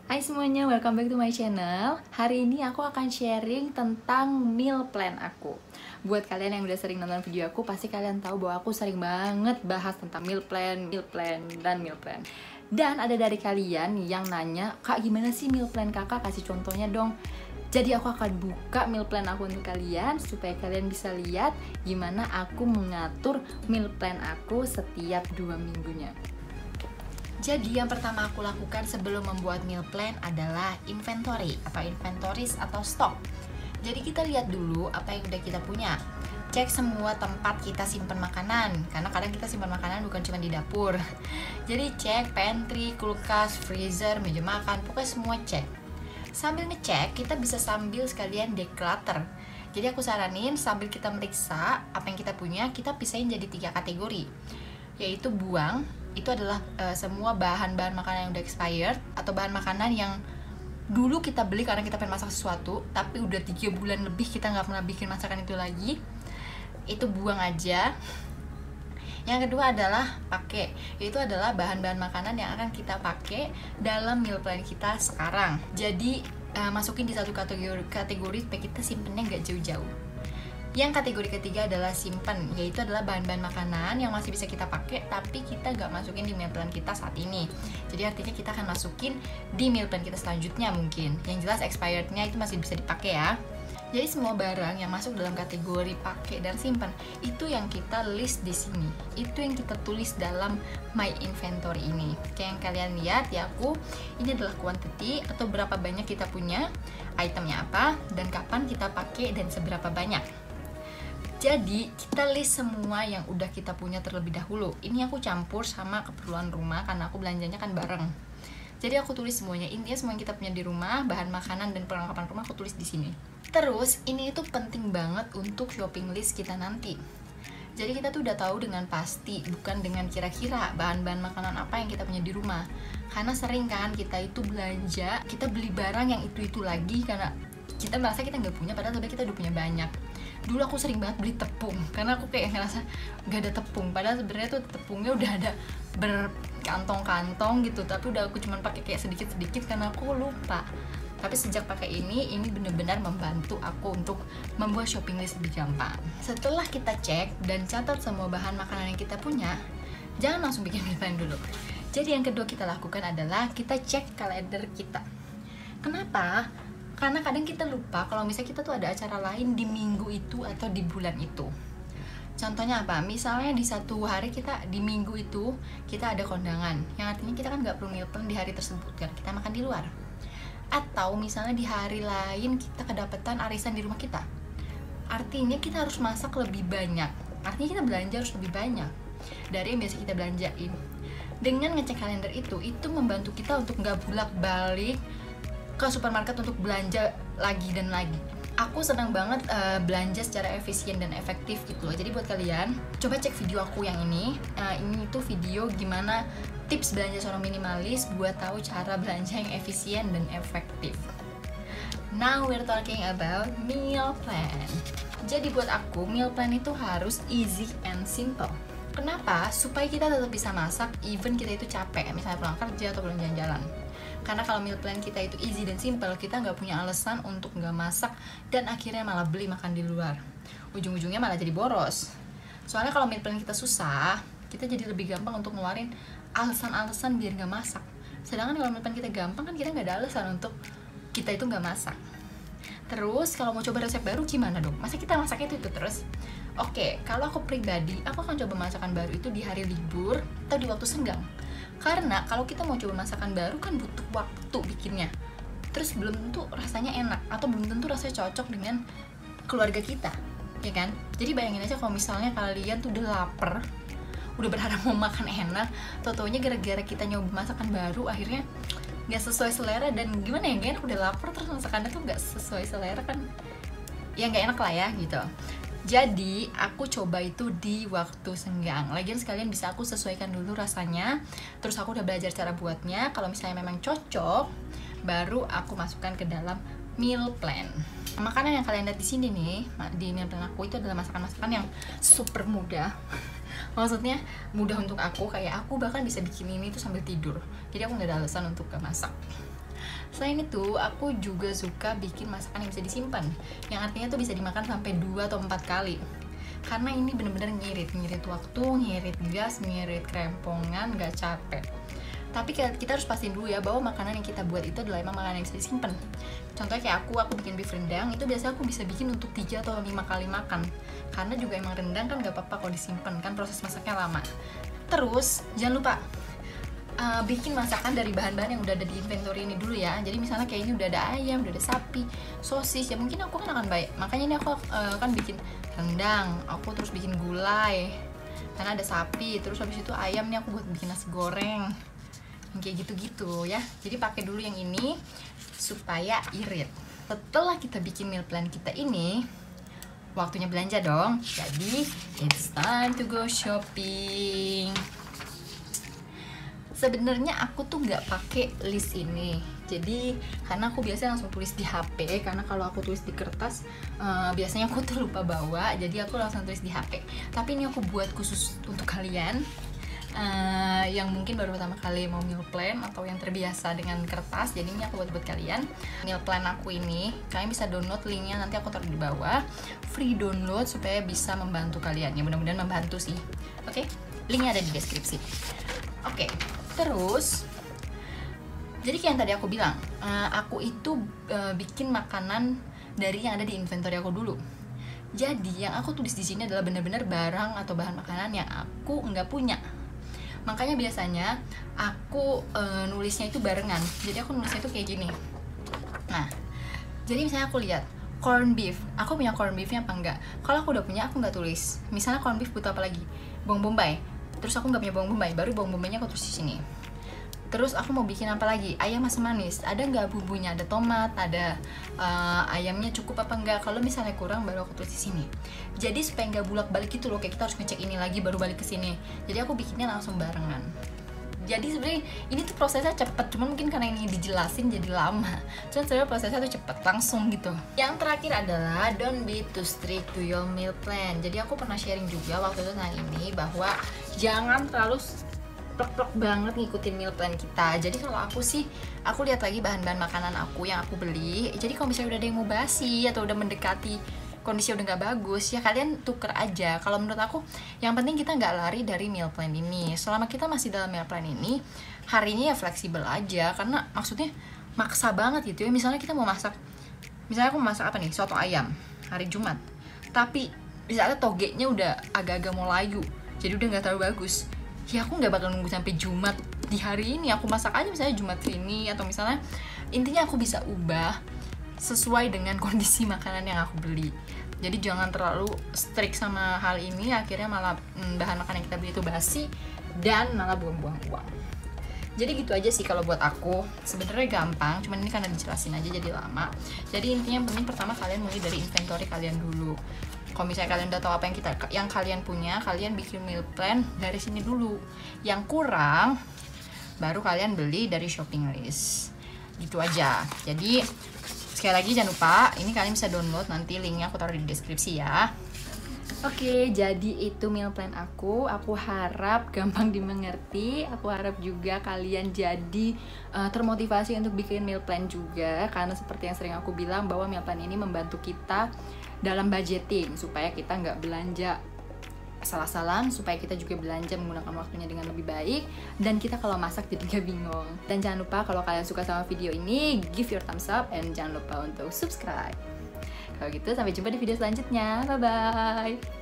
Hai semuanya, welcome back to my channel. Hari ini aku akan sharing tentang meal plan aku. Buat kalian yang udah sering nonton video aku, pasti kalian tahu bahwa aku sering banget bahas tentang meal plan, dan meal plan. Dan ada dari kalian yang nanya, "Kak, gimana sih meal plan kakak? Kasih contohnya dong." Jadi aku akan buka meal plan aku untuk kalian supaya kalian bisa lihat gimana aku mengatur meal plan aku setiap 2 minggunya. Jadi yang pertama aku lakukan sebelum membuat meal plan adalah inventory atau inventories atau stok. Jadi kita lihat dulu apa yang udah kita punya. Cek semua tempat kita simpan makanan, karena kadang kita simpan makanan bukan cuma di dapur. Jadi cek pantry, kulkas, freezer, meja makan, pokoknya semua cek. Sambil ngecek, kita bisa sambil sekalian declutter. Jadi aku saranin sambil kita meriksa apa yang kita punya, kita pisahin jadi 3 kategori. Yaitu buang, itu adalah semua bahan-bahan makanan yang udah expired atau bahan makanan yang dulu kita beli karena kita pengen masak sesuatu tapi udah 3 bulan lebih kita nggak pernah bikin masakan itu lagi, itu buang aja. Yang kedua adalah pakai, yaitu adalah bahan-bahan makanan yang akan kita pakai dalam meal plan kita sekarang. Jadi masukin di satu kategori supaya kita simpennya nggak jauh-jauh. Yang kategori ketiga adalah simpen, yaitu adalah bahan-bahan makanan yang masih bisa kita pakai tapi kita nggak masukin di meal plan kita saat ini. Jadi artinya kita akan masukin di meal plan kita selanjutnya mungkin. Yang jelas expirednya itu masih bisa dipakai ya. Jadi semua barang yang masuk dalam kategori pakai dan simpan itu yang kita list di sini. Itu yang kita tulis dalam my inventory ini. Kayak yang kalian lihat ya aku, ini adalah quantity atau berapa banyak kita punya, itemnya apa, dan kapan kita pakai dan seberapa banyak. Jadi kita list semua yang udah kita punya terlebih dahulu. Ini aku campur sama keperluan rumah karena aku belanjanya kan bareng. Jadi aku tulis semuanya, intinya semua yang kita punya di rumah, bahan makanan dan perlengkapan rumah aku tulis di sini. Terus ini itu penting banget untuk shopping list kita nanti. Jadi kita tuh udah tahu dengan pasti, bukan dengan kira-kira bahan-bahan makanan apa yang kita punya di rumah. Karena sering kan kita itu belanja, kita beli barang yang itu-itu lagi karena kita merasa kita nggak punya padahal sebenarnya kita udah punya banyak. Dulu aku sering banget beli tepung karena aku kayak ngerasa gak ada tepung, padahal sebenarnya tuh tepungnya udah ada berkantong-kantong gitu, tapi udah aku cuman pakai kayak sedikit-sedikit karena aku lupa. Tapi sejak pakai ini benar-benar membantu aku untuk membuat shopping list lebih gampang. Setelah kita cek dan catat semua bahan makanan yang kita punya, jangan langsung bikin meal plan dulu. Jadi yang kedua kita lakukan adalah kita cek kalender kita. Kenapa? Karena kadang kita lupa kalau misalnya kita tuh ada acara lain di minggu itu atau di bulan itu. Contohnya apa? Misalnya di satu hari kita, di minggu itu kita ada kondangan, yang artinya kita kan nggak perlu meal plan di hari tersebut kan, kita makan di luar. Atau misalnya di hari lain kita kedapatan arisan di rumah kita, artinya kita harus masak lebih banyak, artinya kita belanja harus lebih banyak dari yang biasa kita belanjain. Dengan ngecek kalender itu membantu kita untuk nggak bolak-balik ke supermarket untuk belanja lagi dan lagi. Aku senang banget belanja secara efisien dan efektif gitu loh. Jadi buat kalian, coba cek video aku yang ini. Ini tuh video gimana tips belanja seorang minimalis buat tahu cara belanja yang efisien dan efektif. Now we're talking about meal plan. Jadi buat aku, meal plan itu harus easy and simple. Kenapa? Supaya kita tetap bisa masak even kita itu capek, misalnya pulang kerja atau pulang jalan-jalan. Karena kalau meal plan kita itu easy dan simple, kita nggak punya alasan untuk nggak masak dan akhirnya malah beli makan di luar. Ujung-ujungnya malah jadi boros. Soalnya kalau meal plan kita susah, kita jadi lebih gampang untuk ngeluarin alasan-alasan biar nggak masak. Sedangkan kalau meal plan kita gampang kan kita nggak ada alasan untuk kita itu nggak masak. Terus kalau mau coba resep baru gimana dong? Masa kita masaknya itu terus? Oke, kalau aku pribadi, aku akan coba masakan baru itu di hari libur atau di waktu senggang. Karena kalau kita mau coba masakan baru kan butuh waktu bikinnya. Terus belum tentu rasanya enak atau belum tentu rasanya cocok dengan keluarga kita, ya kan? Jadi bayangin aja kalau misalnya kalian tuh udah lapar, udah berharap mau makan enak, tau-taunya gara-gara kita nyoba masakan baru akhirnya nggak sesuai selera, dan gimana ya, gak enak, udah lapar terus masakannya tuh nggak sesuai selera kan, ya nggak enak lah ya gitu. Jadi aku coba itu di waktu senggang. Lagian sekalian bisa aku sesuaikan dulu rasanya. Terus aku udah belajar cara buatnya. Kalau misalnya memang cocok, baru aku masukkan ke dalam meal plan. Makanan yang kalian lihat di sini nih, di meal plan aku itu adalah masakan-masakan yang super mudah. Maksudnya mudah untuk aku, kayak aku bahkan bisa bikin ini tuh sambil tidur. Jadi aku nggak ada alasan untuk gak masak. Selain itu, aku juga suka bikin masakan yang bisa disimpan, yang artinya tuh bisa dimakan sampai 2 atau 4 kali. Karena ini bener-bener ngirit waktu, ngirit gas, ngirit kerempongan, gak capek. Tapi kita harus pastiin dulu ya bahwa makanan yang kita buat itu adalah emang makanan yang bisa disimpan. Contohnya kayak aku bikin beef rendang, itu biasanya aku bisa bikin untuk 3 atau 5 kali makan. Karena juga emang rendang kan gak apa-apa kalau disimpan, kan proses masaknya lama. Terus jangan lupa bikin masakan dari bahan-bahan yang udah ada di inventory ini dulu ya. Jadi misalnya kayak ini udah ada ayam, udah ada sapi, sosis, ya mungkin aku kan akan baik. Makanya ini aku kan bikin rendang, aku terus bikin gulai karena ada sapi, terus habis itu ayam nih aku buat bikin nasi goreng, yang kayak gitu-gitu ya. Jadi pakai dulu yang ini supaya irit. Setelah kita bikin meal plan kita ini, waktunya belanja dong. Jadi it's time to go shopping. Sebenarnya aku tuh nggak pakai list ini, jadi karena aku biasanya langsung tulis di HP, karena kalau aku tulis di kertas biasanya aku tuh lupa bawa, jadi aku langsung tulis di HP. Tapi ini aku buat khusus untuk kalian yang mungkin baru pertama kali mau meal plan atau yang terbiasa dengan kertas. Jadi ini aku buat kalian. Meal plan aku ini kalian bisa download linknya, nanti aku taruh di bawah, free download supaya bisa membantu kalian ya, mudah-mudahan membantu sih. Oke, linknya ada di deskripsi. Oke, terus jadi kayak yang tadi aku bilang, aku itu bikin makanan dari yang ada di inventory aku dulu. Jadi yang aku tulis di sini adalah benar-benar barang atau bahan makanan yang aku nggak punya. Makanya biasanya aku nulisnya itu barengan. Jadi aku nulisnya itu kayak gini. Nah, jadi misalnya aku lihat corn beef, aku punya corn beefnya apa enggak? Kalau aku udah punya, aku nggak tulis. Misalnya corn beef butuh apa lagi? Bawang bombay. Terus aku nggak punya bawang bombay, baru bawang bombaynya aku tulis di sini. Terus aku mau bikin apa lagi? Ayam asam manis, ada nggak bumbunya? Ada tomat, ada ayamnya cukup apa enggak? Kalau misalnya kurang, baru aku tulis di sini. Jadi supaya nggak bulak-balik gitu loh, kayak kita harus ngecek ini lagi baru balik ke sini. Jadi aku bikinnya langsung barengan. Jadi sebenarnya ini tuh prosesnya cepet, cuman mungkin karena ini dijelasin jadi lama. Cuman sebenarnya prosesnya tuh cepet, langsung gitu. Yang terakhir adalah don't be too strict to your meal plan. Jadi aku pernah sharing juga waktu itu tentang ini, bahwa jangan terlalu plek-plek banget ngikutin meal plan kita. Jadi kalau aku sih, aku lihat lagi bahan-bahan makanan aku yang aku beli. Jadi kalau misalnya udah ada yang mau basi atau udah mendekati kondisi udah nggak bagus, ya kalian tuker aja. Kalau menurut aku, yang penting kita nggak lari dari meal plan ini. Selama kita masih dalam meal plan ini, harinya ya fleksibel aja. Karena maksudnya maksa banget gitu ya. Misalnya kita mau masak, misalnya aku mau masak apa nih, soto ayam hari Jumat, tapi misalnya togenya udah agak-agak mau layu, jadi udah nggak terlalu bagus, ya aku nggak bakal nunggu sampai Jumat di hari ini. Aku masak aja misalnya Jumat ini, atau misalnya intinya aku bisa ubah sesuai dengan kondisi makanan yang aku beli. Jadi jangan terlalu strict sama hal ini, akhirnya malah bahan makanan yang kita beli itu basi dan malah buang-buang uang. Jadi gitu aja sih kalau buat aku. Sebenarnya gampang, cuman ini karena dijelasin aja jadi lama. Jadi intinya yang penting pertama kalian mulai dari inventory kalian dulu. Kalau misalnya kalian udah tahu apa yang kalian punya, kalian bikin meal plan dari sini dulu. Yang kurang baru kalian beli dari shopping list. Gitu aja. Jadi sekali lagi jangan lupa, ini kalian bisa download, nanti linknya aku taruh di deskripsi ya. Oke, jadi itu meal plan aku. Aku harap gampang dimengerti. Aku harap juga kalian jadi termotivasi untuk bikin meal plan juga. Karena seperti yang sering aku bilang, bahwa meal plan ini membantu kita dalam budgeting, supaya kita nggak belanja salah-salah, supaya kita juga belanja menggunakan waktunya dengan lebih baik, dan kita kalau masak jadi gak bingung. Dan jangan lupa kalau kalian suka sama video ini, give your thumbs up, and jangan lupa untuk subscribe. Kalau gitu sampai jumpa di video selanjutnya, bye bye.